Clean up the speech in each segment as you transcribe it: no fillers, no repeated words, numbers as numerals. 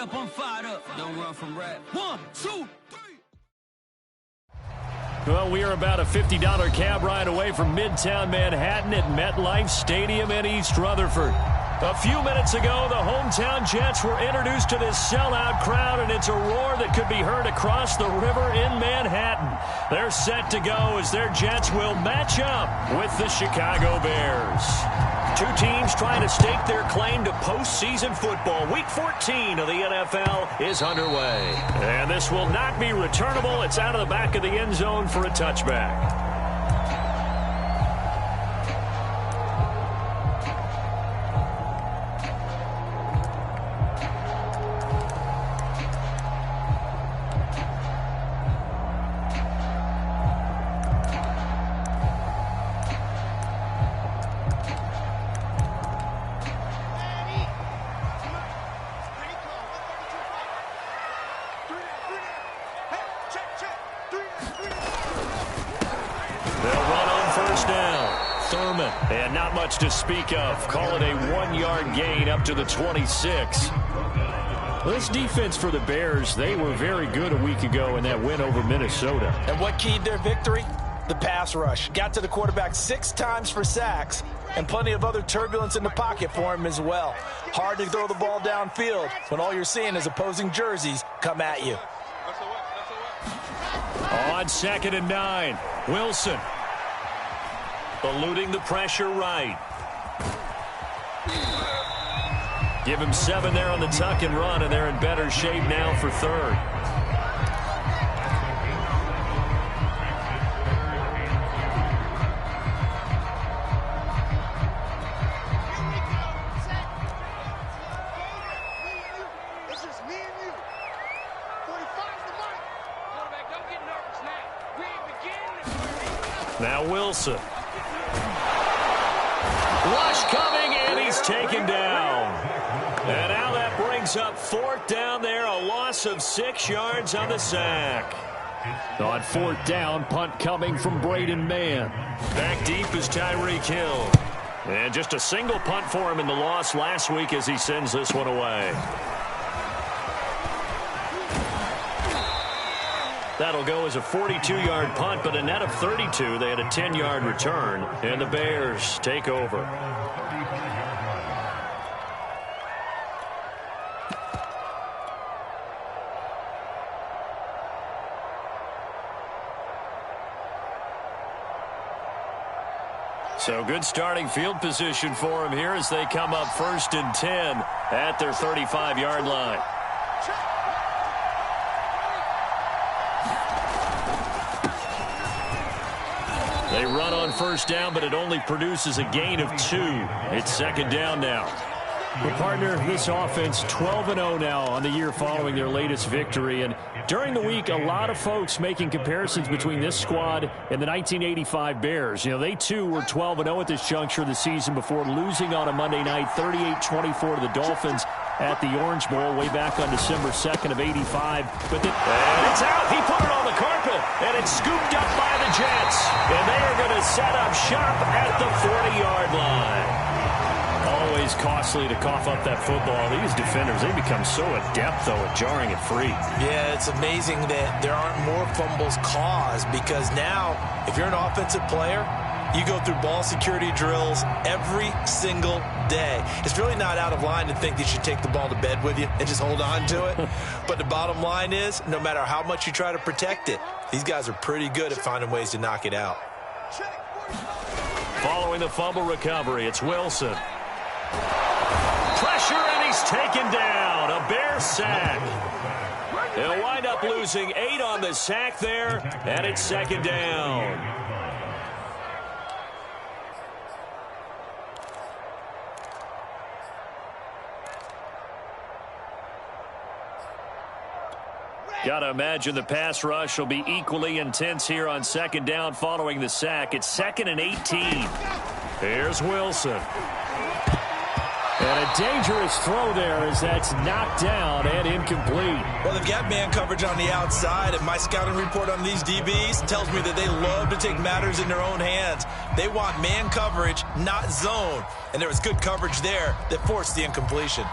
up, I'm fired up. Don't run from rap. 1, 2, 3. Well, we are about a $50 cab ride away from Midtown Manhattan at MetLife Stadium in East Rutherford. A few minutes ago, the hometown Jets were introduced to this sellout crowd, and it's a roar that could be heard across the river in Manhattan. They're set to go as their Jets will match up with the Chicago Bears. Two teams trying to stake their claim to postseason football. Week 14 of the NFL is underway. And this will not be returnable. It's out of the back of the end zone for a touchback. And not much to speak of. Call it a 1-yard gain up to the 26. This defense for the Bears, they were very good a week ago in that win over Minnesota. And what keyed their victory? The pass rush. Got to the quarterback 6 times for sacks, and plenty of other turbulence in the pocket for him as well. Hard to throw the ball downfield when all you're seeing is opposing jerseys come at you. On 2nd and 9, Wilson. Eluding the pressure right. Give him 7 there on the tuck and run, and they're in better shape now for 3rd. It's just me and you. 45's the mark. Quarterback, don't get nervous now. We ain't beginning. Now Wilson. Rush coming, and he's taken down. And now that brings up 4th down there, a loss of 6 yards on the sack. On 4th down, punt coming from Braden Mann. Back deep is Tyreek Hill. And just a single punt for him in the loss last week as he sends this one away. That'll go as a 42-yard punt, but a net of 32. They had a 10-yard return, and the Bears take over. So good starting field position for him here as they come up 1st and 10 at their 35-yard line. They run on 1st down, but it only produces a gain of 2. It's 2nd down now. Well, partner, this offense 12-0 now on the year following their latest victory. And during the week, a lot of folks making comparisons between this squad and the 1985 Bears. You know, they too were 12-0 at this juncture of the season before losing on a Monday night 38-24 to the Dolphins at the Orange Bowl way back on December 2nd of 85. But then, and it's out. He put it on the carpet, and it's scooped up by the Jets. And they are going to set up shop at the 40-yard line. Always costly to cough up that football. These defenders, they become so adept, though, at jarring it free. Yeah, it's amazing that there aren't more fumbles caused, because now, if you're an offensive player, you go through ball security drills every single day. It's really not out of line to think that you should take the ball to bed with you and just hold on to it. But the bottom line is, no matter how much you try to protect it, these guys are pretty good at finding ways to knock it out. Following the fumble recovery, it's Wilson. Pressure, and he's taken down. A Bear sack. They'll wind up losing 8 on the sack there, and it's 2nd down. Got to imagine the pass rush will be equally intense here on 2nd down following the sack. It's 2nd and 18. Here's Wilson. And a dangerous throw there as that's knocked down and incomplete. Well, they've got man coverage on the outside, and my scouting report on these DBs tells me that they love to take matters in their own hands. They want man coverage, not zone. And there was good coverage there that forced the incompletion.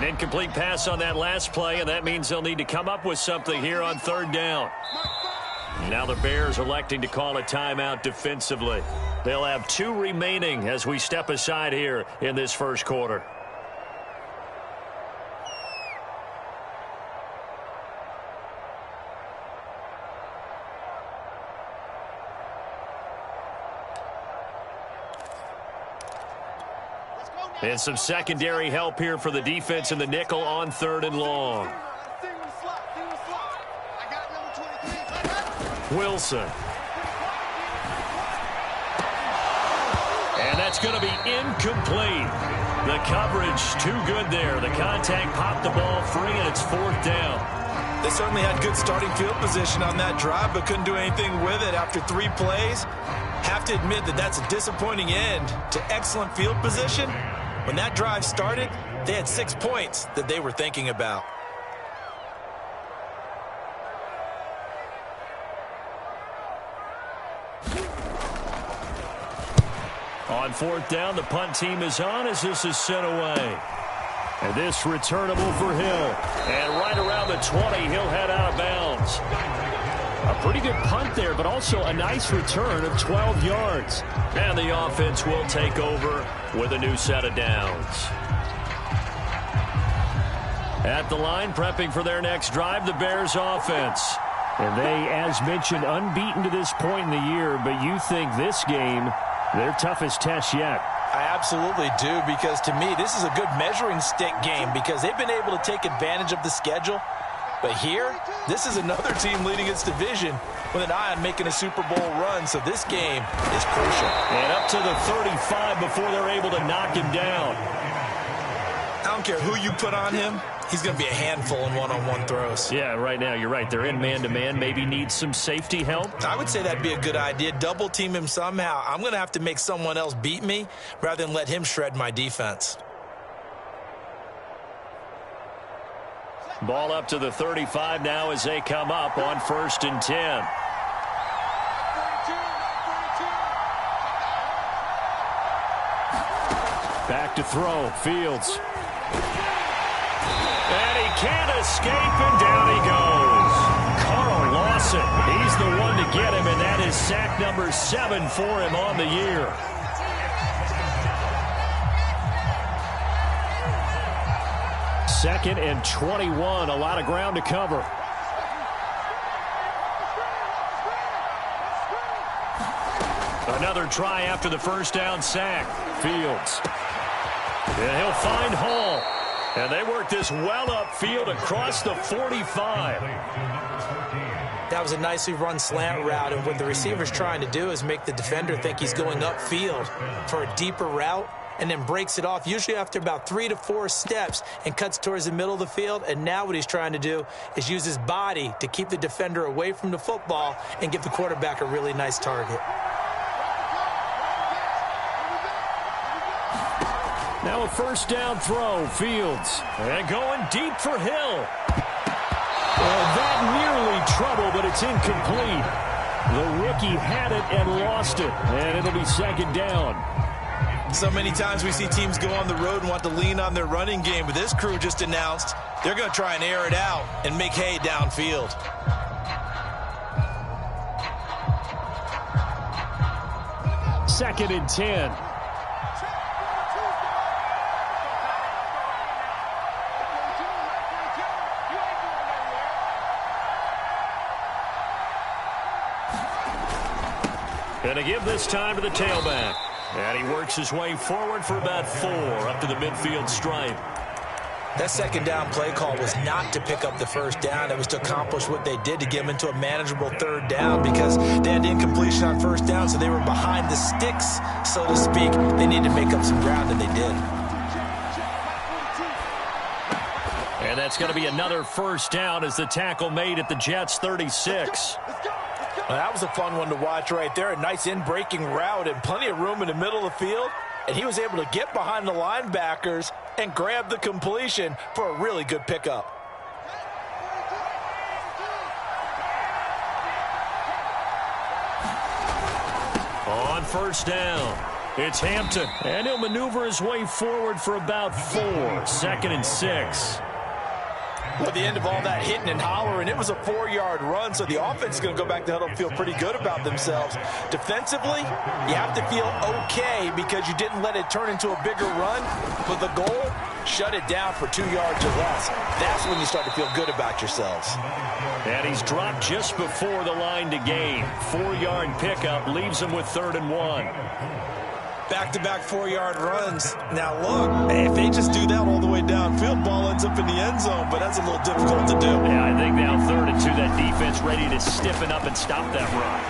An incomplete pass on that last play, and that means they'll need to come up with something here on third down. Now the Bears electing to call a timeout defensively. They'll have 2 remaining as we step aside here in this first quarter. And some secondary help here for the defense in the nickel on 3rd and long. Wilson. And that's going to be incomplete. The coverage too good there. The contact popped the ball free, and it's 4th down. They certainly had good starting field position on that drive, but couldn't do anything with it after 3 plays. Have to admit that that's a disappointing end to excellent field position. When that drive started, they had 6 points that they were thinking about. On 4th down, the punt team is on as this is sent away. And this returnable for Hill. And right around the 20, he'll head out of bounds. A pretty good punt there, but also a nice return of 12 yards. And the offense will take over with a new set of downs. At the line, prepping for their next drive, the Bears offense. And they, as mentioned, unbeaten to this point in the year, but you think this game, their toughest test yet. I absolutely do, because to me, this is a good measuring stick game because they've been able to take advantage of the schedule. But here, this is another team leading its division with an eye on making a Super Bowl run, so this game is crucial. And up to the 35 before they're able to knock him down. I don't care who you put on him, he's going to be a handful in one-on-one throws. Yeah, right now, you're right. They're in man-to-man, maybe need some safety help. I would say that'd be a good idea. Double team him somehow. I'm going to have to make someone else beat me rather than let him shred my defense. Ball up to the 35 now as they come up on 1st and 10. Back to throw. Fields. And he can't escape, and down he goes. Carl Lawson, he's the one to get him, and that is sack number 7 for him on the year. Second and 21, a lot of ground to cover. Another try after the first down sack. Fields. And he'll find Hall. And they work this well upfield across the 45. That was a nicely run slant route, and what the receiver's trying to do is make the defender think he's going upfield for a deeper route, and then breaks it off, usually after about 3 to 4 steps, and cuts towards the middle of the field. And now what he's trying to do is use his body to keep the defender away from the football and give the quarterback a really nice target. Now a first down throw, Fields. And going deep for Hill. Well, that nearly trouble, but it's incomplete. The rookie had it and lost it, and it'll be 2nd down. So many times we see teams go on the road and want to lean on their running game, but this crew just announced they're going to try and air it out and make hay downfield. Second and 10. Going to give this time to the tailback. And he works his way forward for about 4 up to the midfield stripe. That 2nd down play call was not to pick up the first down. It was to accomplish what they did to get them into a manageable 3rd down because they had incompletion on 1st down, so they were behind the sticks, so to speak. They needed to make up some ground, and they did. And that's going to be another 1st down as the tackle made at the Jets' 36. Well, that was a fun one to watch right there. A nice in-breaking route and plenty of room in the middle of the field. And he was able to get behind the linebackers and grab the completion for a really good pickup. On 1st down. It's Hampton, and he'll maneuver his way forward for about 4. 2nd and 6. Well, at the end of all that hitting and hollering, it was a 4-yard run, so the offense is going to go back to huddle and feel pretty good about themselves. Defensively, you have to feel okay because you didn't let it turn into a bigger run. But the goal, shut it down for 2 yards or less. That's when you start to feel good about yourselves. And he's dropped just before the line to gain. 4-yard pickup leaves him with 3rd and 1. Back-to-back 4-yard runs. Now, look, if they just do that all the way downfield, ball ends up in the end zone, but that's a little difficult to do. Yeah, I think now 3rd and 2, that defense ready to stiffen up and stop that run.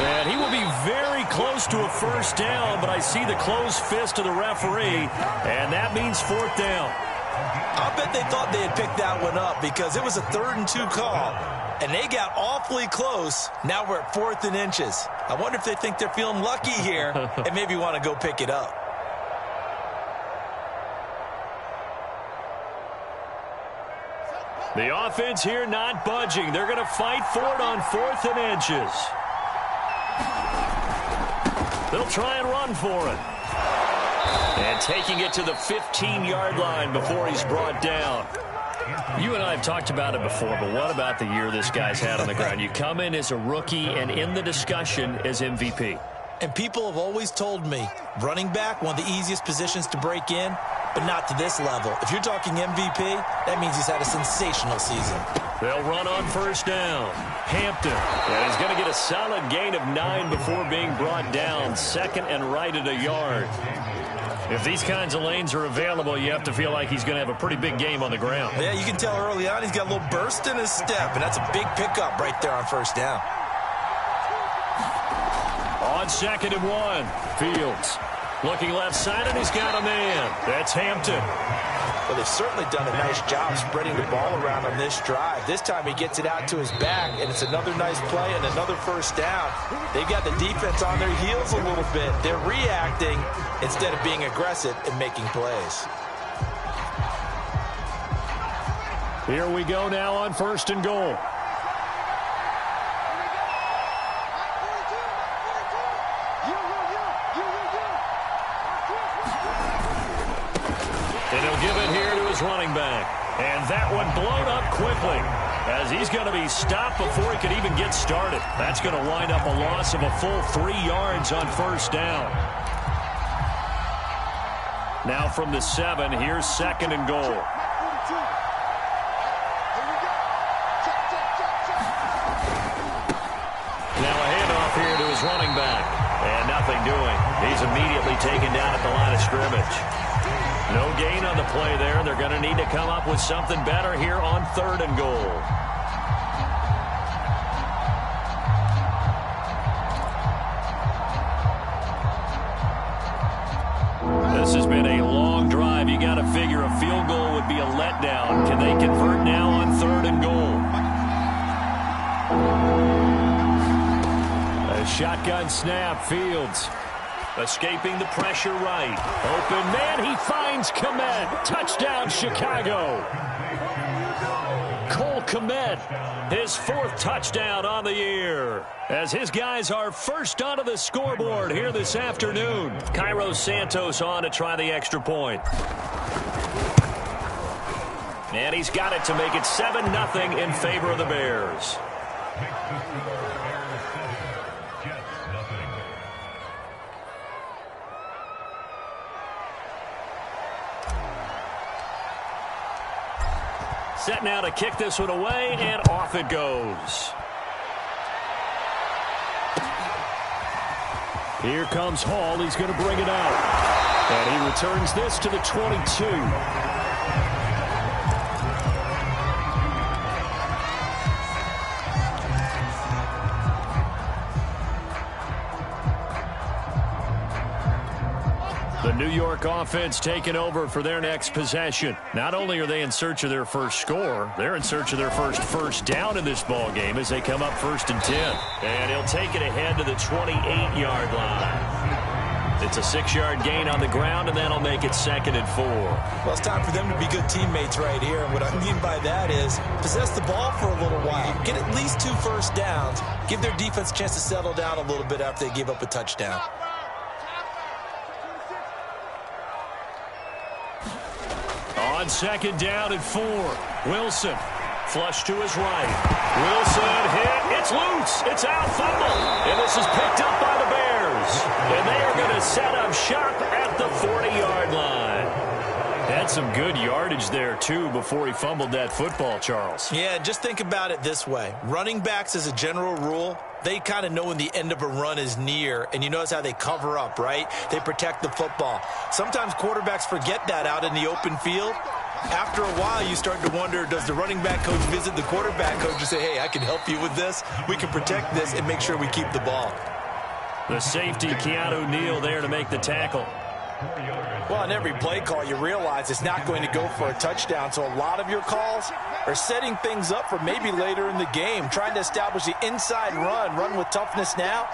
And he will be very close to a 1st down, but I see the closed fist of the referee, and that means 4th down. I bet they thought they had picked that one up because it was a 3rd and 2 call, and they got awfully close. Now we're at 4th and inches. I wonder if they think they're feeling lucky here and maybe want to go pick it up. The offense here not budging. They're going to fight for it on 4th and inches. They'll try and run for it. And taking it to the 15-yard line before he's brought down. You and I have talked about it before, but what about the year this guy's had on the ground? You come in as a rookie and in the discussion as MVP. And people have always told me, running back, one of the easiest positions to break in, but not to this level. If you're talking MVP, that means he's had a sensational season. They'll run on 1st down. Hampton. And he's going to get a solid gain of 9 before being brought down. 2nd and right at a yard. If these kinds of lanes are available, you have to feel like he's going to have a pretty big game on the ground. Yeah, you can tell early on he's got a little burst in his step, and that's a big pickup right there on 1st down. On 2nd and 1, Fields. Looking left side, and he's got a man. That's Hampton. Well, they've certainly done a nice job spreading the ball around on this drive. This time he gets it out to his back, and it's another nice play and another 1st down. They've got the defense on their heels a little bit. They're reacting instead of being aggressive and making plays. Here we go now on 1st and goal. And he'll give it here to his running back. And that one blown up quickly as he's going to be stopped before he could even get started. That's going to wind up a loss of a full 3 yards on 1st down. Now from the 7, here's 2nd and goal. Now a handoff here to his running back. And nothing doing. He's immediately taken down at the line of scrimmage. No gain on the play there. They're going to need to come up with something better here on 3rd and goal. This has been a long drive. You got to figure a field goal would be a letdown. Can they convert now on 3rd and goal? A shotgun snap, Fields. Escaping the pressure right. Open man, he finds Kmet. Touchdown, Chicago. Cole Kmet, his 4th touchdown on the year. As his guys are first onto the scoreboard here this afternoon. Cairo Santos on to try the extra point. And he's got it to make it 7-0 in favor of the Bears. Set now to kick this one away, and off it goes. Here comes Hall. He's going to bring it out. And he returns this to the 22. The New York offense taking over for their next possession. Not only are they in search of their first score, they're in search of their first down in this ball game as they come up 1st and 10. And he'll take it ahead to the 28-yard line. It's a 6-yard gain on the ground, and that'll make it 2nd and 4. Well, it's time for them to be good teammates right here. And what I mean by that is possess the ball for a little while. Get at least 2 first downs. Give their defense a chance to settle down a little bit after they give up a touchdown. On second down and 4, Wilson. Flush to his right. Wilson hit. It's loose. It's out. Fumble. And this is picked up by the Bears. And they are going to set up shop at the 40-yard line. Had some good yardage there, too, before he fumbled that football, Charles. Yeah, just think about it this way. Running backs, as a general rule, they kind of know when the end of a run is near, and you notice how they cover up, right? They protect the football. Sometimes quarterbacks forget that out in the open field. After a while, you start to wonder, does the running back coach visit the quarterback coach and say, hey, I can help you with this. We can protect this and make sure we keep the ball. The safety, Keanu Neal, there to make the tackle. Well, on every play call, you realize it's not going to go for a touchdown. So a lot of your calls are setting things up for maybe later in the game, trying to establish the inside run with toughness now,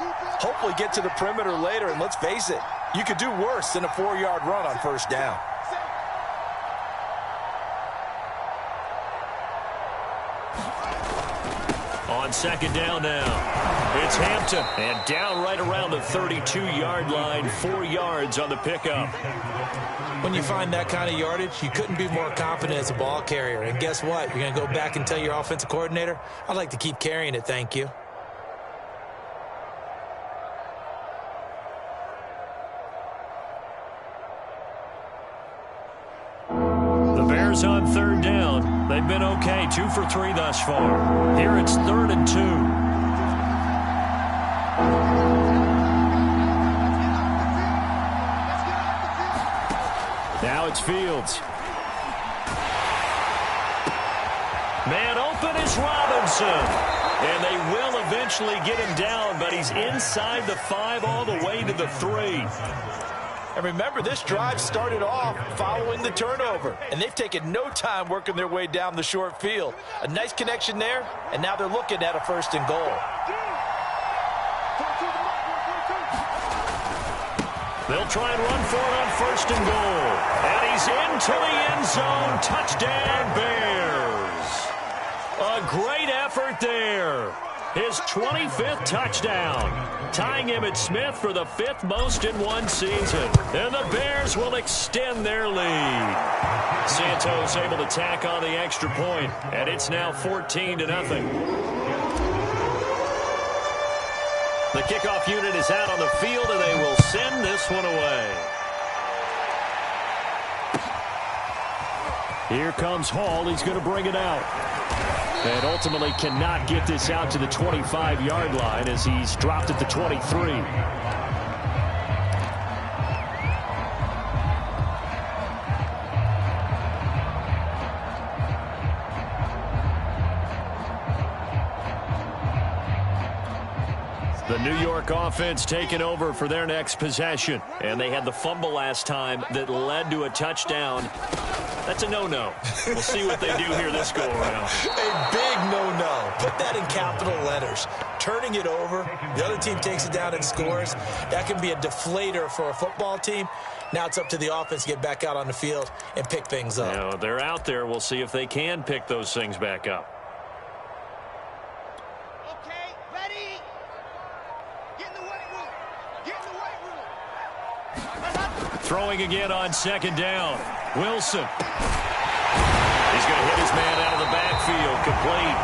hopefully get to the perimeter later. And let's face it, you could do worse than a 4-yard run on first down. On second down now, it's Hampton, and down right around the 32-yard line, 4 yards on the pickup. When you find that kind of yardage, you couldn't be more confident as a ball carrier. And guess what? You're going to go back and tell your offensive coordinator, I'd like to keep carrying it, thank you. On third down. They've been okay, 2 for 3 thus far. Here it's 3rd and 2. Now it's Fields. Man open is Robinson. And they will eventually get him down, but he's inside the 5 all the way to the 3. And remember, this drive started off following the turnover, and they've taken no time working their way down the short field. A nice connection there, and now they're looking at a 1st and goal. They'll try and run for it on 1st and goal. And he's into the end zone. Touchdown, Bears. A great effort there. His 25th touchdown, tying Emmitt Smith for the 5th most in one season. And the Bears will extend their lead. Santos able to tack on the extra point, and it's now 14-0. The kickoff unit is out on the field, and they will send this one away. Here comes Hall. He's going to bring it out. And ultimately cannot get this out to the 25-yard line as he's dropped at the 23. The New York offense taking over for their next possession. And they had the fumble last time that led to a touchdown. That's a no-no. We'll see what they do here this go-around. A big no-no. Put that in capital letters. Turning it over, the other team takes it down and scores. That can be a deflator for a football team. Now it's up to the offense to get back out on the field and pick things up. You know, they're out there. We'll see if they can pick those things back up. Okay, ready? Get in the weight room. Get in the weight room. Throwing again on second down. Wilson. He's going to hit his man out of the backfield, complete.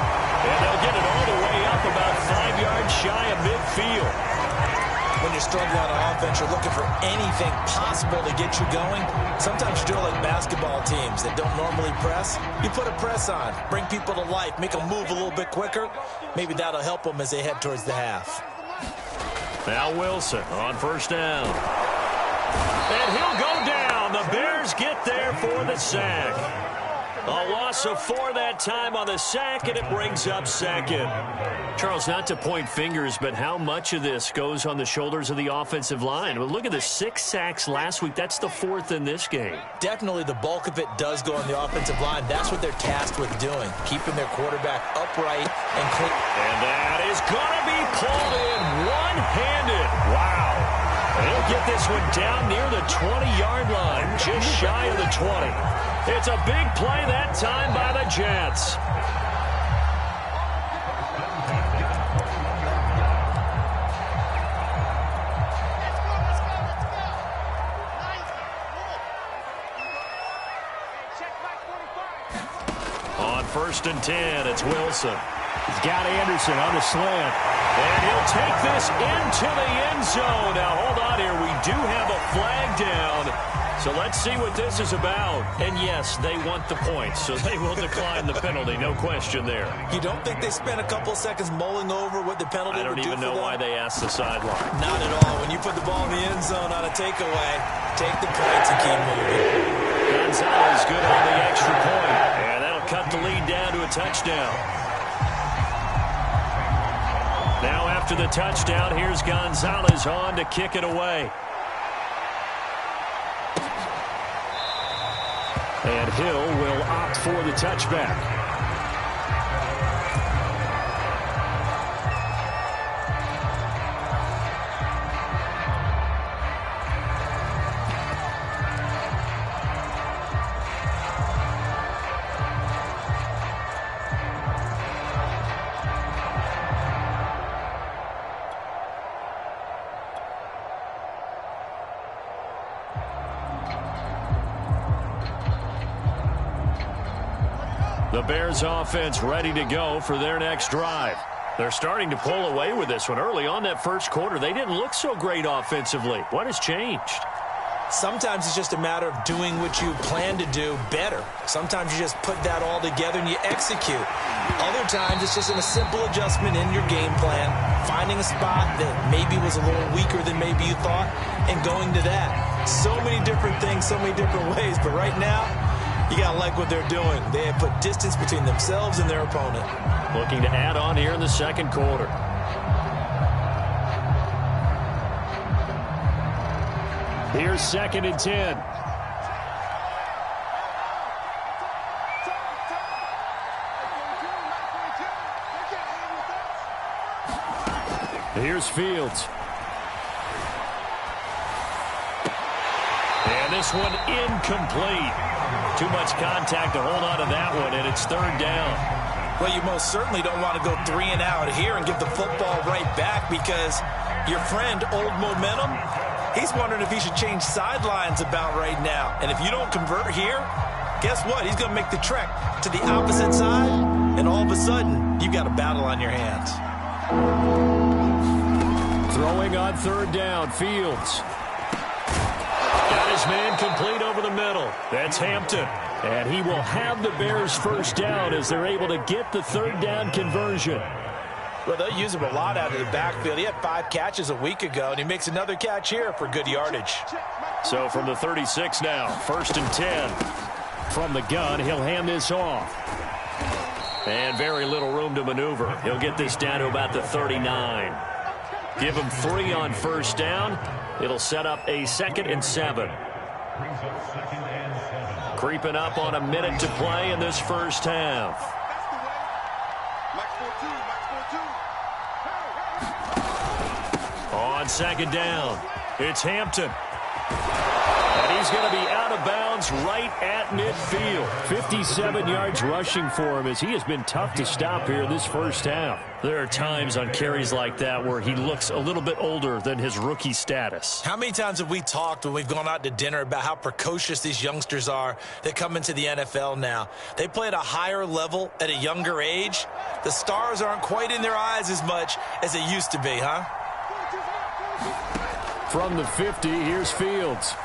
And they'll get it all the way up about 5 yards shy of midfield. When you're struggling on offense, you're looking for anything possible to get you going. Sometimes you do it like basketball teams that don't normally press. You put a press on, bring people to life, make them move a little bit quicker. Maybe that'll help them as they head towards the half. Now Wilson on first down. And he'll go down. The Bears get there for the sack. A loss of 4 that time on the sack, and it brings up second. Charles, not to point fingers, but how much of this goes on the shoulders of the offensive line? Well, look at the 6 sacks last week. That's the 4th in this game. Definitely the bulk of it does go on the offensive line. That's what they're tasked with doing, keeping their quarterback upright and clean. And that is going to be pulled in one-handed. Wow. He'll get this one down near the 20-yard line, just shy of the 20. It's a big play that time by the Jets. Check my first and 10. It's Wilson. He's got Anderson on the slant. And he'll take this into the end zone. Now, hold on here. We do have a flag down. So let's see what this is about. And, yes, they want the points, so they will decline the penalty. No question there. You don't think they spent a couple seconds mulling over what the penalty would do for them? I don't even know why they asked the sideline. Not at all. When you put the ball in the end zone on a takeaway, take the points and keep moving. Gonzalez good on the extra point. And that'll cut the lead down to a touchdown. Now after the touchdown, here's Gonzalez on to kick it away. And Hill will opt for the touchback. The Bears offense ready to go for their next drive. They're starting to pull away with this one. Early on that first quarter, they didn't look so great offensively. What has changed? Sometimes it's just a matter of doing what you plan to do better. Sometimes you just put that all together and you execute. Other times it's just a simple adjustment in your game plan, finding a spot that maybe was a little weaker than maybe you thought, and going to that. So many different things, so many different ways, but right now, you got to like what they're doing. They have put distance between themselves and their opponent. Looking to add on here in the second quarter. Here's 2nd and 10. Here's Fields. And this one incomplete. Too much contact to hold on to that one, and it's 3rd down. Well, you most certainly don't want to go 3 and out here and give the football right back because your friend, Old Momentum, he's wondering if he should change sidelines about right now. And if you don't convert here, guess what? He's going to make the trek to the opposite side, and all of a sudden, you've got a battle on your hands. Throwing on 3rd down, Fields. Got his man complete over the middle. That's Hampton. And he will have the Bears first down as they're able to get the 3rd down conversion. Well, they'll use him a lot out of the backfield. He had 5 catches a week ago, and he makes another catch here for good yardage. So from the 36 now, 1st and 10. From the gun, he'll hand this off. And very little room to maneuver. He'll get this down to about the 39. Give him 3 on 1st down. It'll set up a 2nd and 7. Creeping up on a minute to play in this first half. On 2nd down, it's Hampton. And he's going to be out of bounds right at midfield. 57 yards rushing for him as he has been tough to stop here in this first half. There are times on carries like that where he looks a little bit older than his rookie status. How many times have we talked when we've gone out to dinner about how precocious these youngsters are that come into the NFL now? They play at a higher level at a younger age. The stars aren't quite in their eyes as much as they used to be, huh? From the 50, here's Fields.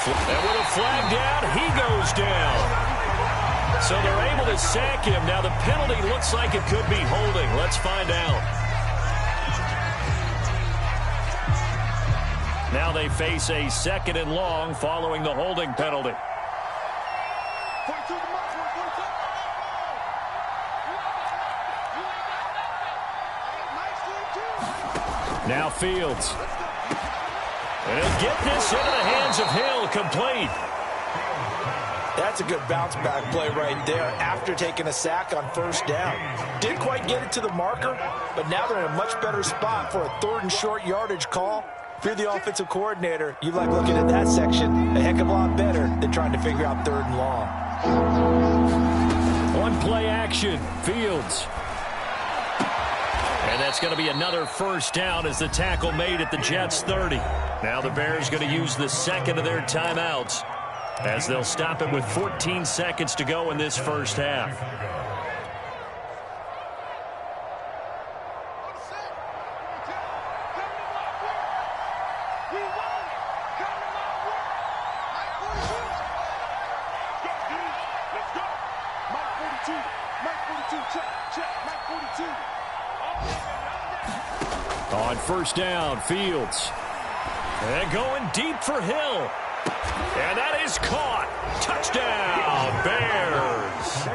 And with a flag down, he goes down. So they're able to sack him. Now the penalty looks like it could be holding. Let's find out. Now they face a 2nd and long following the holding penalty. Now Fields. And he'll get this into the hands of Hill, complete. That's a good bounce-back play right there after taking a sack on 1st down. Didn't quite get it to the marker, but now they're in a much better spot for a 3rd and short yardage call. If you're the offensive coordinator, you like looking at that section a heck of a lot better than trying to figure out 3rd and long. One play action, Fields. And that's going to be another 1st down as the tackle made at the Jets' 30. Now the Bears going to use the 2nd of their timeouts. as they'll stop it with 14 seconds to go in this first half. On first down, Fields. And going deep for Hill. And that is caught. Touchdown, Bears.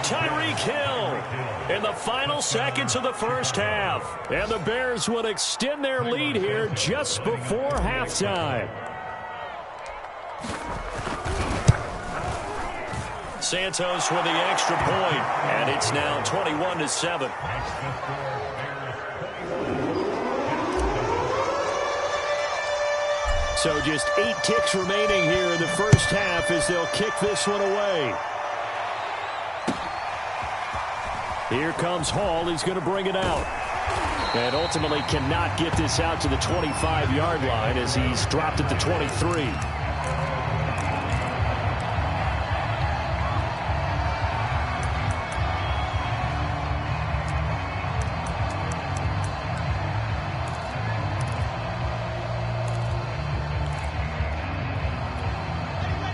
Tyreek Hill in the final seconds of the first half. And the Bears will extend their lead here just before halftime. Santos with the extra point, and it's now 21-7. So just 8 ticks remaining here in the first half as they'll kick this one away. Here comes Hall. He's going to bring it out. And ultimately cannot get this out to the 25-yard line as he's dropped at the 23.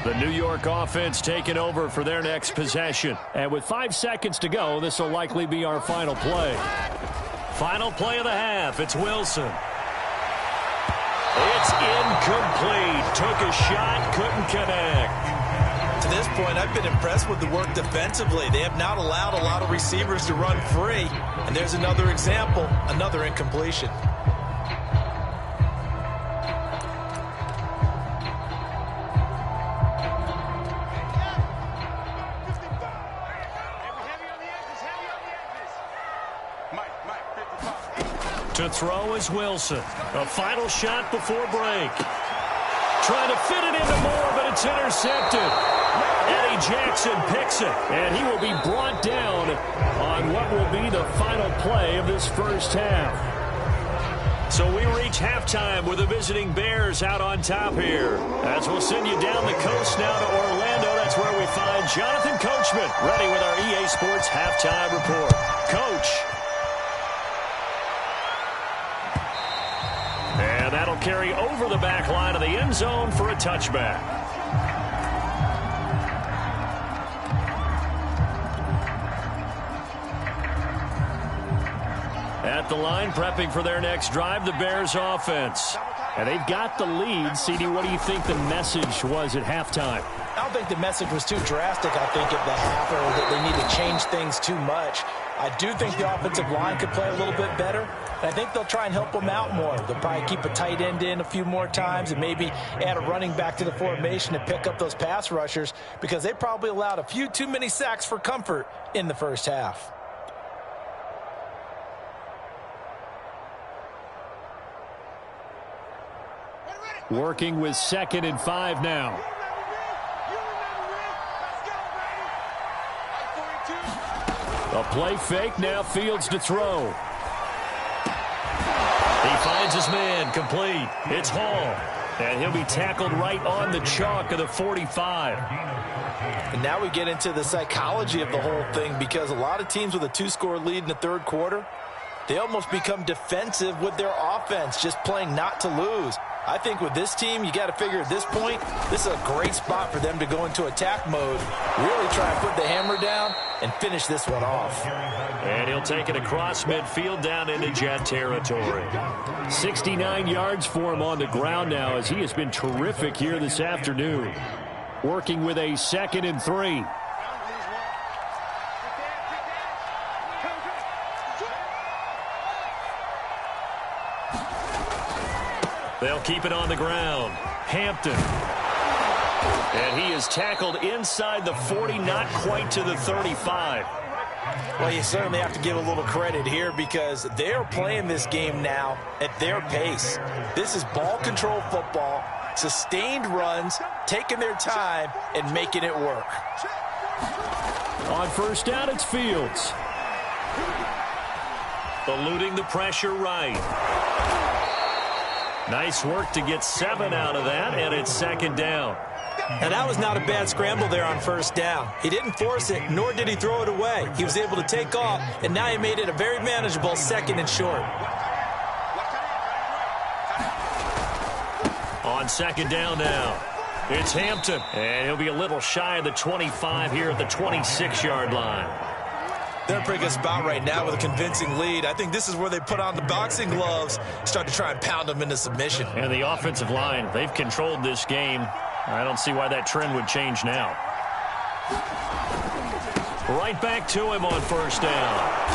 The New York offense taking over for their next possession. And with 5 seconds to go, this will likely be our final play. Final play of the half. It's Wilson. It's incomplete. Took a shot, couldn't connect. To this point, I've been impressed with the work defensively. They have not allowed a lot of receivers to run free. And there's another example, another incompletion. To throw is Wilson. A final shot before break. Trying to fit it into Moore, but it's intercepted. Eddie Jackson picks it, and he will be brought down on what will be the final play of this first half. So we reach halftime with the visiting Bears out on top here. As we'll send you down the coast now to Orlando. That's where we find Jonathan Coachman ready with our EA Sports Halftime Report. Coach. And that'll carry over the back line of the end zone for a touchback. At the line, prepping for their next drive, the Bears offense. And they've got the lead. CD, what do you think the message was at halftime? I don't think the message was too drastic, I think, at the half, or that they need to change things too much. I do think the offensive line could play a little bit better. And I think they'll try and help them out more. They'll probably keep a tight end in a few more times and maybe add a running back to the formation to pick up those pass rushers because they probably allowed a few too many sacks for comfort in the first half. Working with 2nd and 5 now. A play fake, now Fields to throw. He finds his man, complete. It's Hall. And he'll be tackled right on the chalk of the 45. And now we get into the psychology of the whole thing because a lot of teams with a 2-score lead in the third quarter, they almost become defensive with their offense, just playing not to lose. I think with this team, you got to figure at this point, this is a great spot for them to go into attack mode, really try and put the hammer down and finish this one off. And he'll take it across midfield down into Jet territory. 69 yards for him on the ground now as he has been terrific here this afternoon. Working with a 2nd and 3. They'll keep it on the ground. Hampton. And he is tackled inside the 40, not quite to the 35. Well, you certainly have to give a little credit here because they're playing this game now at their pace. This is ball control football, sustained runs, taking their time, and making it work. On first down, it's Fields. Eluding the pressure right. Nice work to get 7 out of that, and it's 2nd down. Now, that was not a bad scramble there on first down. He didn't force it, nor did he throw it away. He was able to take off, and now he made it a very manageable 2nd and short. On 2nd down now, it's Hampton, and he'll be a little shy of the 25 here at the 26-yard line. They're in a pretty good spot right now with a convincing lead. I think this is where they put on the boxing gloves, start to try and pound them into submission. And the offensive line, they've controlled this game. I don't see why that trend would change now. Right back to him on first down.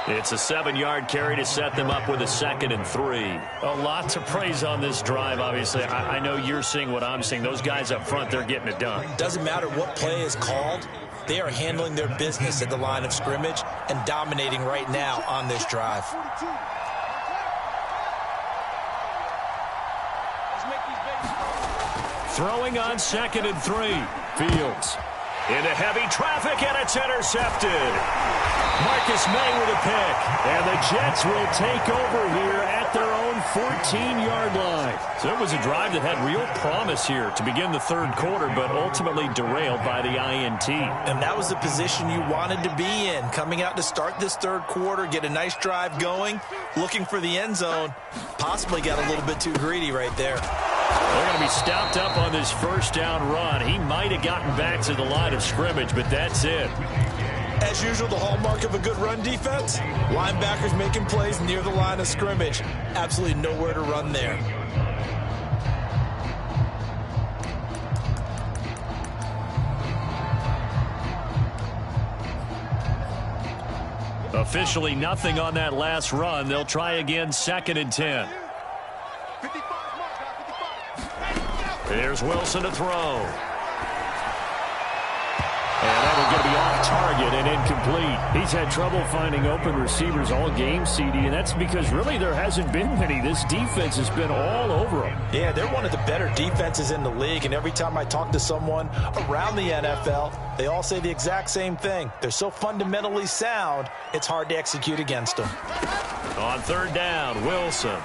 It's a 7-yard carry to set them up with a 2nd and 3. A lot to praise on this drive, obviously. I know you're seeing what I'm seeing. Those guys up front, they're getting it done. Doesn't matter what play is called. They are handling their business at the line of scrimmage and dominating right now on this drive. Throwing on 2nd and 3. Fields into heavy traffic, and it's intercepted. Marcus May with a pick. And the Jets will take over here at their own 14-yard line. So it was a drive that had real promise here to begin the 3rd quarter, but ultimately derailed by the INT. And that was the position you wanted to be in. Coming out to start this 3rd quarter, get a nice drive going, looking for the end zone. Possibly got a little bit too greedy right there. They're going to be stopped up on this first down run. He might have gotten back to the line of scrimmage, but that's it. As usual, the hallmark of a good run defense, linebackers making plays near the line of scrimmage. Absolutely nowhere to run there. Officially nothing on that last run. They'll try again, 2nd and 10. There's Wilson to throw. And that will going to be off target and incomplete. He's had trouble finding open receivers all game, CD, and that's because really there hasn't been many. This defense has been all over them. Yeah, they're one of the better defenses in the league, and every time I talk to someone around the NFL, they all say the exact same thing. They're so fundamentally sound, it's hard to execute against them. On 3rd down, Wilson.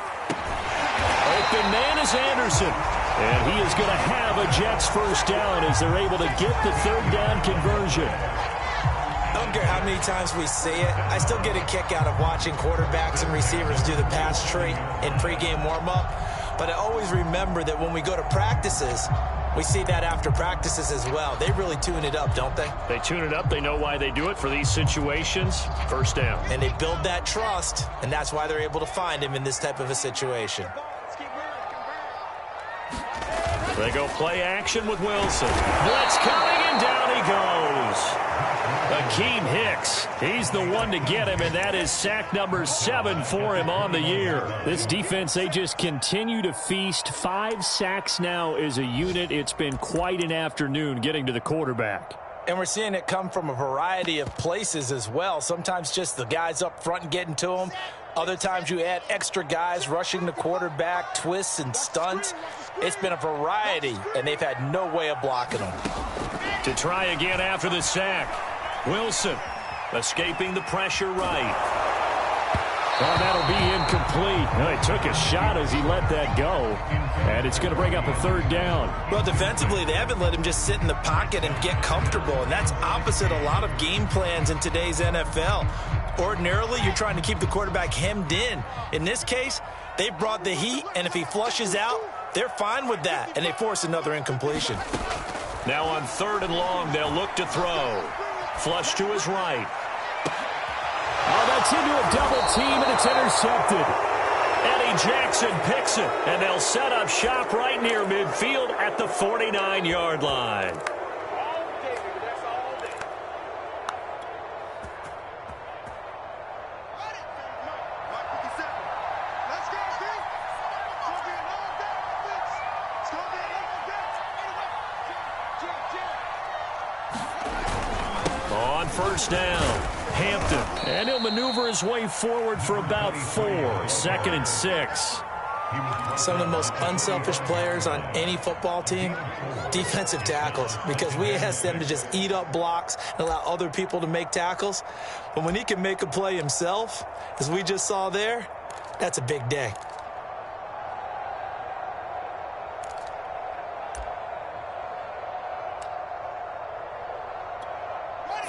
Open man is Anderson. And he is going to have a Jets first down as they're able to get the 3rd down conversion. I don't care how many times we say it, I still get a kick out of watching quarterbacks and receivers do the pass tree in pregame warm-up. But I always remember that when we go to practices, we see that after practices as well. They really tune it up, don't they? They tune it up. They know why they do it for these situations. First down. And they build that trust, and that's why they're able to find him in this type of a situation. They go play action with Wilson. Blitz coming, and down he goes. Akeem Hicks. He's the one to get him, and that is sack number 7 for him on the year. This defense, they just continue to feast. 5 sacks now as a unit. It's been quite an afternoon getting to the quarterback. And we're seeing it come from a variety of places as well. Sometimes just the guys up front and getting to them. Other times you add extra guys rushing the quarterback, twists and stunts. It's been a variety, and they've had no way of blocking them. To try again after the sack. Wilson escaping the pressure right. Oh, that'll be incomplete. Well, he took a shot as he let that go. And it's going to bring up a 3rd down. Well, defensively, they haven't let him just sit in the pocket and get comfortable. And that's opposite a lot of game plans in today's NFL. Ordinarily, you're trying to keep the quarterback hemmed in. In this case, they brought the heat, and if he flushes out, they're fine with that, and they force another incompletion. Now on 3rd and long, they'll look to throw. Flush to his right. Oh, that's into a double team, and it's intercepted. Eddie Jackson picks it, and they'll set up shop right near midfield at the 49-yard line. On first down, Hampton, and he'll maneuver his way forward for about 4. 2nd and 6. Some of the most unselfish players on any football team, defensive tackles, because we ask them to just eat up blocks and allow other people to make tackles. But when he can make a play himself, as we just saw there, that's a big day.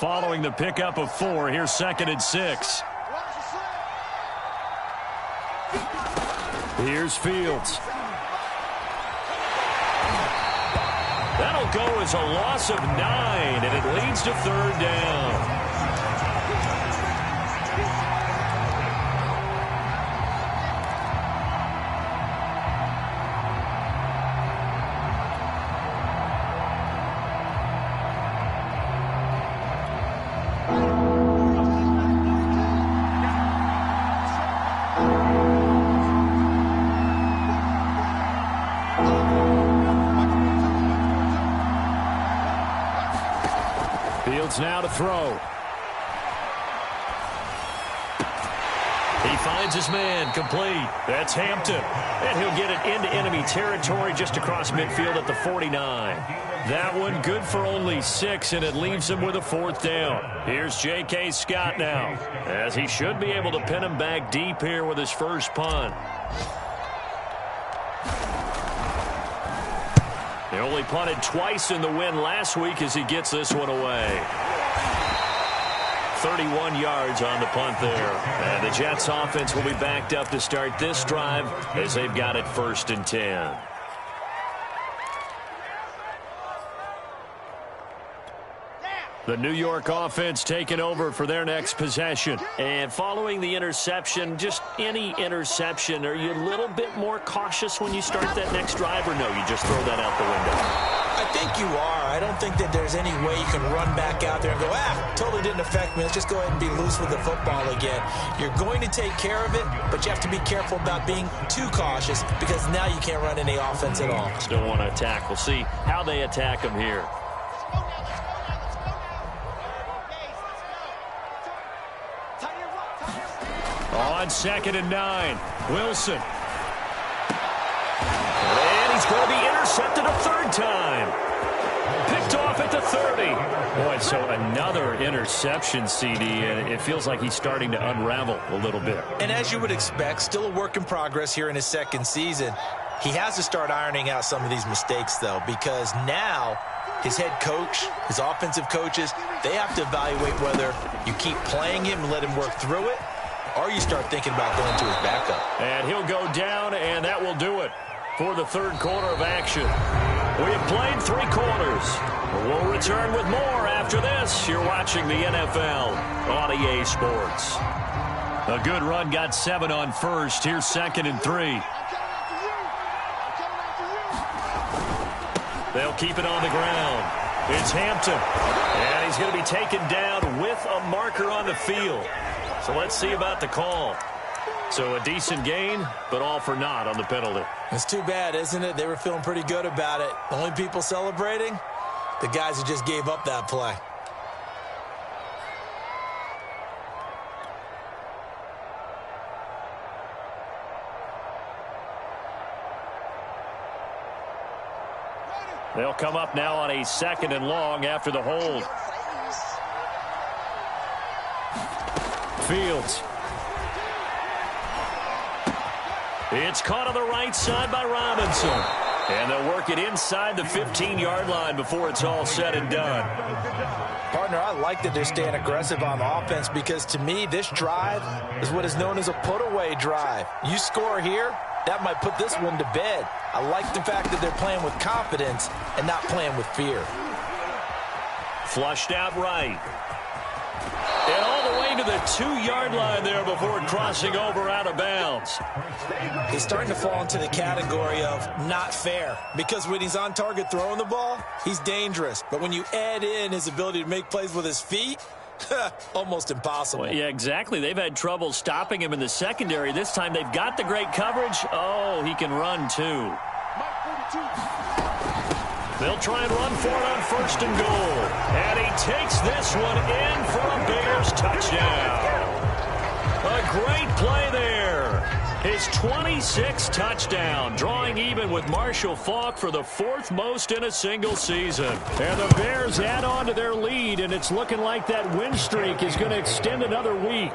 following the pickup of 4. Here's 2nd and 6. Here's Fields. That'll go as a loss of 9, and it leads to 3rd down. Fields now to throw. He finds his man, complete. That's Hampton. And he'll get it into enemy territory just across midfield at the 49. That one good for only 6, and it leaves him with a 4th down. Here's J.K. Scott now, as he should be able to pin him back deep here with his first punt. He only punted twice in the win last week as he gets this one away. 31 yards on the punt there. And the Jets offense will be backed up to start this drive as they've got it 1st and 10. The New York offense taking over for their next possession. And following the interception, just any interception, are you a little bit more cautious when you start that next drive, or no, you just throw that out the window? I think you are. I don't think that there's any way you can run back out there and go, totally didn't affect me. Let's just go ahead and be loose with the football again. You're going to take care of it, but you have to be careful about being too cautious because now you can't run any offense at all. Still want to attack. We'll see how they attack them here. On 2nd and 9, Wilson. And he's going to be intercepted a 3rd time. Picked off at the 30. Boy, so another interception, CD, and it feels like he's starting to unravel a little bit. And as you would expect, still a work in progress here in his 2nd season. He has to start ironing out some of these mistakes, though, because now his head coach, his offensive coaches, they have to evaluate whether you keep playing him and let him work through it, or you start thinking about going to his backup. And he'll go down, and that will do it for the 3rd quarter of action. We have played 3 quarters. We'll return with more after this. You're watching the NFL on EA Sports. A good run, got 7 on 1st. Here's 2nd and 3. They'll keep it on the ground. It's Hampton. And he's going to be taken down with a marker on the field. So let's see about the call. So a decent gain, but all for naught on the penalty. It's too bad, isn't it? They were feeling pretty good about it. The only people celebrating, the guys who just gave up that play. They'll come up now on a 2nd and long after the hold. Fields. It's caught on the right side by Robinson. And they'll work it inside the 15-yard line before it's all said and done. Partner, I like that they're staying aggressive on offense because, to me, this drive is what is known as a put-away drive. You score here, that might put this one to bed. I like the fact that they're playing with confidence and not playing with fear. Flushed out right. And all the way to the 2-yard line there before crossing over out of bounds. He's starting to fall into the category of not fair because when he's on target throwing the ball, he's dangerous. But when you add in his ability to make plays with his feet, almost impossible. Well, yeah, exactly. They've had trouble stopping him in the secondary. This time they've got the great coverage. Oh, he can run too. They'll try and run for it on 1st and goal. And he takes this one in for a Bears touchdown. A great play there. His 26th touchdown, drawing even with Marshall Faulk for the 4th most in a single season. And the Bears add on to their lead, and it's looking like that win streak is going to extend another week.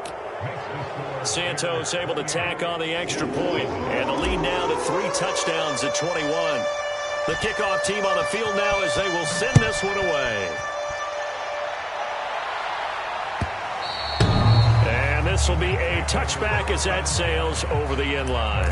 Santos able to tack on the extra point, and the lead now to 3 touchdowns at 21. The kickoff team on the field now as they will send this one away. this will be a touchback as that sails over the end line.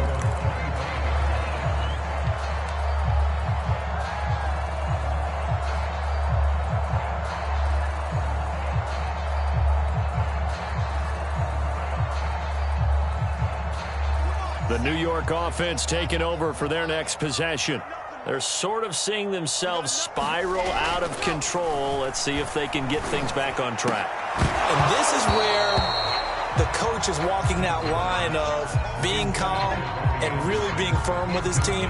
The New York offense taking over for their next possession. They're sort of seeing themselves spiral out of control. Let's see if they can get things back on track. And this is where the coach is walking that line of being calm and really being firm with his team.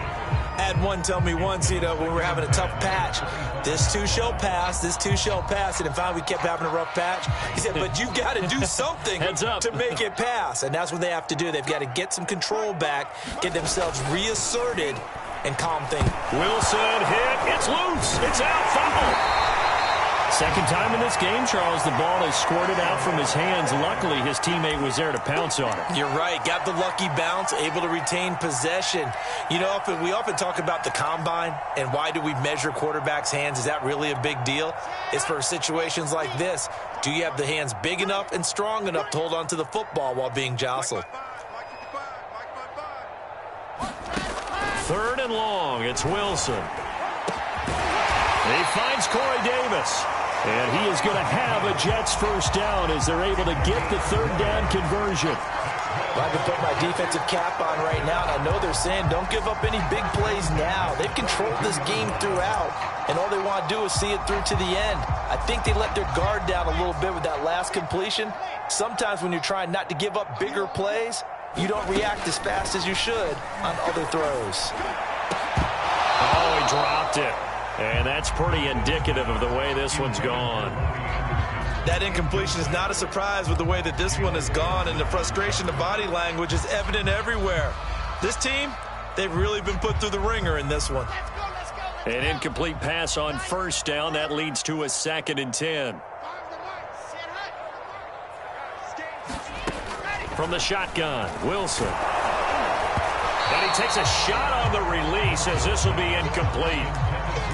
I had one tell me once, when we were having a tough patch, this too shall pass, this too shall pass. And finally we kept having a rough patch. He said, but you got to do something to make it pass. And that's what they have to do. They've got to get some control back, get themselves reasserted, and calm things. Wilson hit. It's loose. It's out. Foul. Second time in this game, Charles, the ball is squirted out from his hands. Luckily, his teammate was there to pounce on it. You're right. Got the lucky bounce, able to retain possession. We often talk about the combine and why do we measure quarterbacks' hands. Is that really a big deal? It's for situations like this. Do you have the hands big enough and strong enough to hold on to the football while being jostled? Third and long. It's Wilson. He finds Corey Davis. And he is going to have a Jets first down as they're able to get the third down conversion. I can put my defensive cap on right now, and I know they're saying don't give up any big plays now. They've controlled this game throughout, and all they want to do is see it through to the end. I think they let their guard down a little bit with that last completion. Sometimes when you're trying not to give up bigger plays, you don't react as fast as you should on other throws. Oh, he dropped it. And that's pretty indicative of the way this one's gone. That incompletion is not a surprise with the way that this one has gone, and the frustration, the body language is evident everywhere. This team, they've really been put through the ringer in this one. An incomplete pass on first down. That leads to a 2nd and 10. From the shotgun, Wilson. And he takes a shot on the release as this will be incomplete.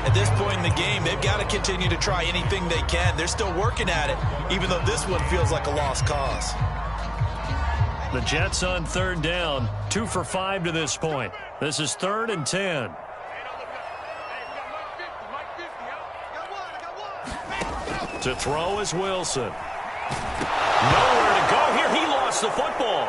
At this point in the game, they've got to continue to try anything they can. They're still working at it, even though this one feels like a lost cause. The Jets on third down, 2 for 5 to this point. This is 3rd and 10. To throw is Wilson. Nowhere to go here. He lost the football.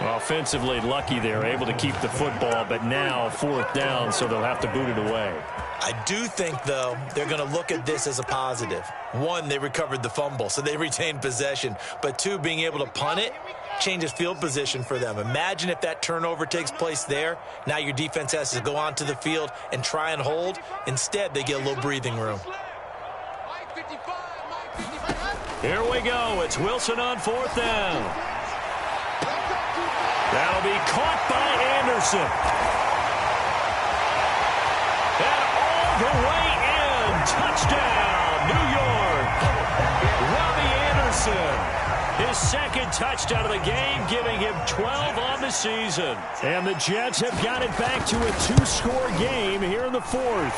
Offensively lucky they're able to keep the football, but now 4th down, so they'll have to boot it away. I do think, though, they're going to look at this as a positive. 1, they recovered the fumble, so they retained possession. But 2, being able to punt it changes field position for them. Imagine if that turnover takes place there. Now your defense has to go onto the field and try and hold. Instead, they get a little breathing room. Here we go. It's Wilson on 4th down. That'll be caught by Anderson. And all the way in. Touchdown, New York. Robbie Anderson. His 2nd touchdown of the game, giving him 12 on the season. And the Jets have got it back to a 2-score game here in the 4th.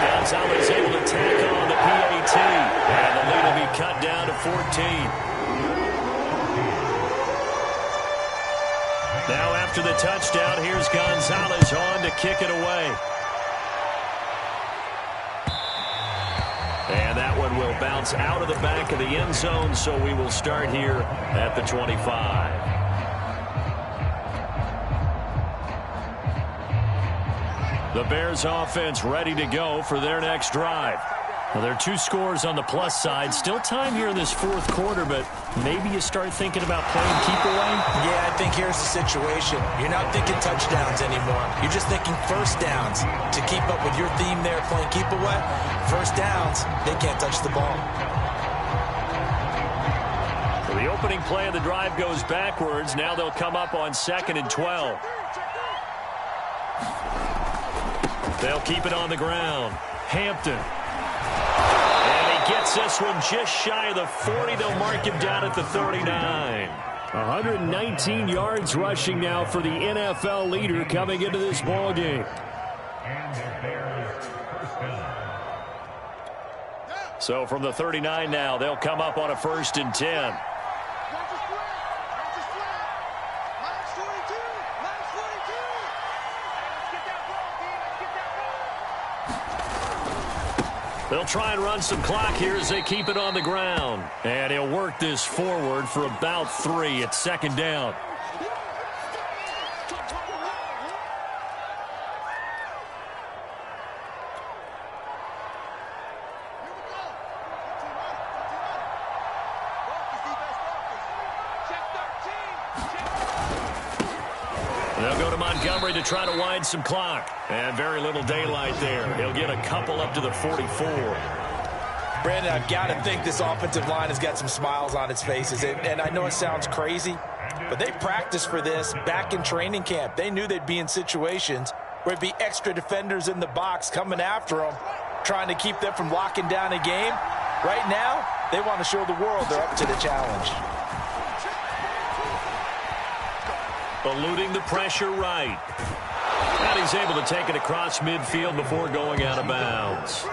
Gonzalez able to tack on the PAT. And the lead will be cut down to 14. Now after the touchdown, here's Gonzalez on to kick it away. And that one will bounce out of the back of the end zone, so we will start here at the 25. The Bears offense ready to go for their next drive. Well, there are 2 scores on the plus side. Still time here in this 4th quarter, but maybe you start thinking about playing keep away? Yeah, I think here's the situation. You're not thinking touchdowns anymore. You're just thinking first downs. To keep up with your theme there, playing keep away, first downs, they can't touch the ball. So the opening play of the drive goes backwards. Now they'll come up on 2nd and 12. They'll keep it on the ground. Hampton. Gets this one just shy of the 40. They'll mark him down at the 39. 119 yards rushing now for the NFL leader coming into this ball game. So from the 39 now, they'll come up on a 1st and 10. They'll try and run some clock here as they keep it on the ground. And he'll work this forward for about 3. It's 2nd down. They'll go to Montgomery to try to wind some clock. And very little daylight there. He'll get a couple up to the 44. Brandon, I've got to think this offensive line has got some smiles on its faces. And I know it sounds crazy, but they practiced for this back in training camp. They knew they'd be in situations where it'd be extra defenders in the box coming after them, trying to keep them from locking down a game. Right now, they want to show the world they're up to the challenge. Eluding the pressure right. And he's able to take it across midfield before going out of bounds.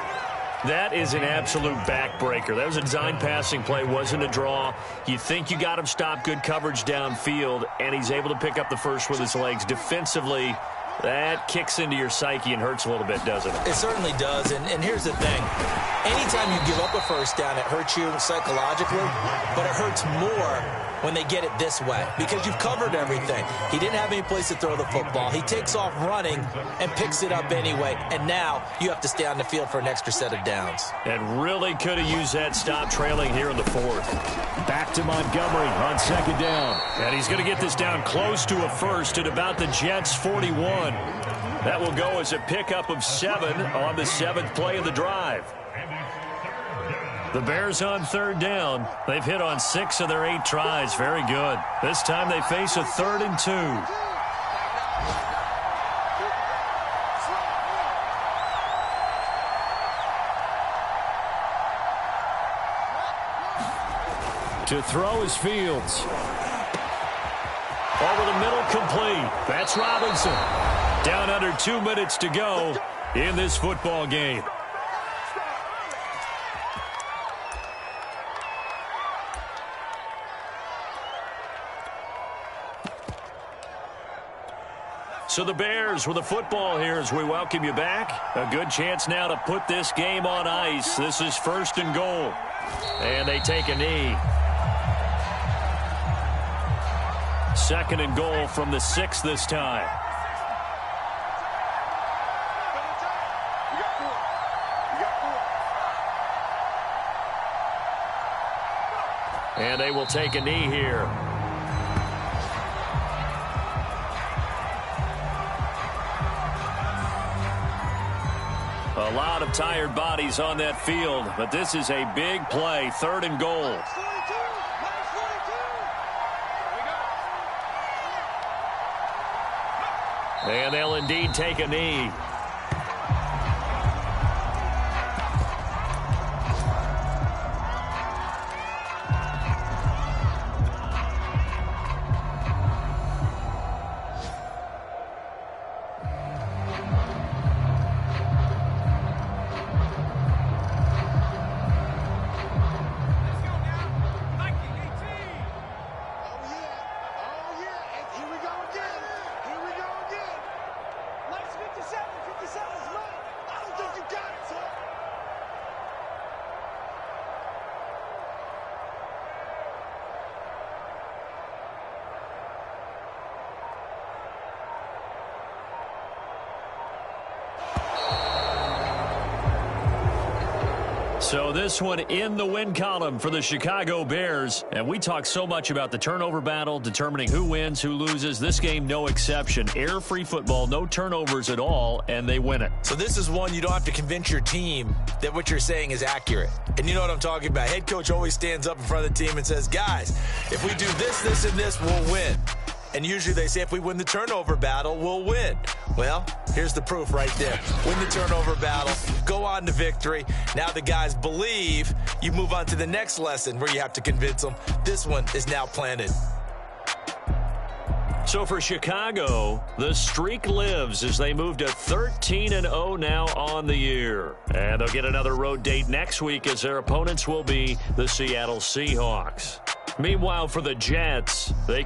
That is an absolute backbreaker. That was a design passing play, wasn't a draw. You think you got him stopped, good coverage downfield, and he's able to pick up the first with his legs. Defensively, that kicks into your psyche and hurts a little bit, doesn't it? It certainly does, and here's the thing. Anytime you give up a first down, it hurts you psychologically, but it hurts more when they get it this way because you've covered everything. He didn't have any place to throw the football. He takes off running and picks it up anyway, and now you have to stay on the field for an extra set of downs. And really could have used that stop trailing here in the 4th. Back to Montgomery on 2nd down. And he's going to get this down close to a first at about the Jets' 41. That will go as a pickup of 7 on the 7th play of the drive. The Bears on 3rd down. They've hit on 6 of their 8 tries. Very good. This time they face a 3rd and 2. To throw is Fields. Over the middle, complete. That's Robinson. Down under 2 minutes to go in this football game. So the Bears with the football here as we welcome you back. A good chance now to put this game on ice. This is 1st and goal. And they take a knee. 2nd and goal from the 6 this time. And they will take a knee here. A lot of tired bodies on that field, but this is a big play. 3rd and goal. And they'll indeed take a knee. So this one in the win column for the Chicago Bears. And we talk so much about the turnover battle, determining who wins, who loses. This game, no exception. Air-free football, no turnovers at all, and they win it. So this is one you don't have to convince your team that what you're saying is accurate. And you know what I'm talking about. Head coach always stands up in front of the team and says, guys, if we do this, this, and this, we'll win. And usually they say if we win the turnover battle, we'll win. Well, here's the proof right there. Win the turnover battle, go on to victory. Now the guys believe. You move on to the next lesson where you have to convince them. This one is now planted. So So for Chicago, the streak lives as they move to 13-0 now on the year. And they'll get another road date next week as their opponents will be the Seattle Seahawks. Meanwhile, for the Jets, they